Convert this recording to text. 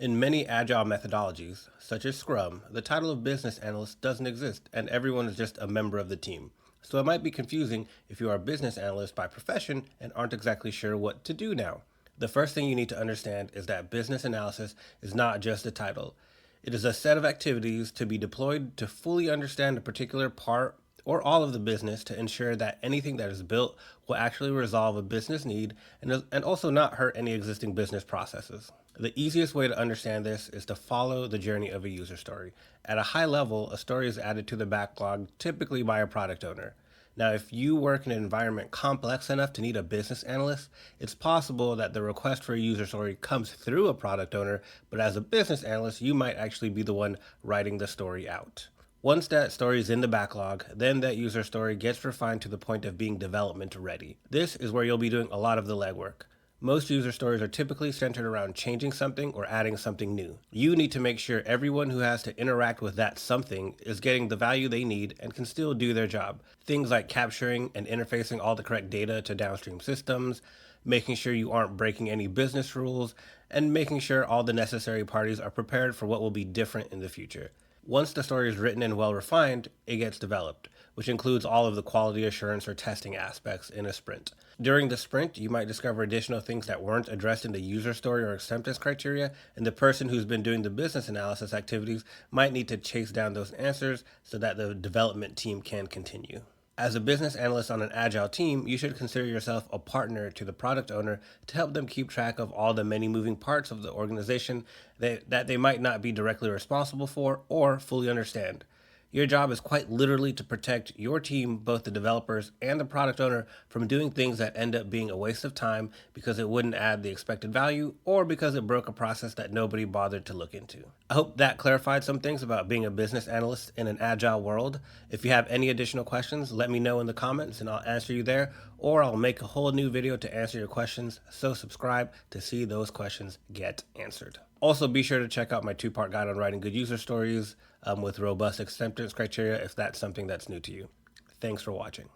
In many agile methodologies, such as Scrum, the title of business analyst doesn't exist and everyone is just a member of the team. So it might be confusing if you are a business analyst by profession and aren't exactly sure what to do now. The first thing you need to understand is that business analysis is not just a title. It is a set of activities to be deployed to fully understand a particular part or all of the business to ensure that anything that is built will actually resolve a business need and also not hurt any existing business processes. The easiest way to understand this is to follow the journey of a user story. At a high level, a story is added to the backlog typically by a product owner. Now, if you work in an environment complex enough to need a business analyst, it's possible that the request for a user story comes through a product owner, but as a business analyst, you might actually be the one writing the story out. Once that story is in the backlog, then that user story gets refined to the point of being development ready. This is where you'll be doing a lot of the legwork. Most user stories are typically centered around changing something or adding something new. You need to make sure everyone who has to interact with that something is getting the value they need and can still do their job. Things like capturing and interfacing all the correct data to downstream systems, making sure you aren't breaking any business rules, and making sure all the necessary parties are prepared for what will be different in the future. Once the story is written and well refined, it gets developed, which includes all of the quality assurance or testing aspects in a sprint. During the sprint, you might discover additional things that weren't addressed in the user story or acceptance criteria, and the person who's been doing the business analysis activities might need to chase down those answers so that the development team can continue. As a business analyst on an agile team, you should consider yourself a partner to the product owner to help them keep track of all the many moving parts of the organization that they might not be directly responsible for or fully understand. Your job is quite literally to protect your team, both the developers and the product owner, from doing things that end up being a waste of time because it wouldn't add the expected value or because it broke a process that nobody bothered to look into. I hope that clarified some things about being a business analyst in an agile world. If you have any additional questions, let me know in the comments and I'll answer you there, or I'll make a whole new video to answer your questions, so subscribe to see those questions get answered. Also, be sure to check out my two-part guide on writing good user stories with robust acceptance criteria if that's something that's new to you. Thanks for watching.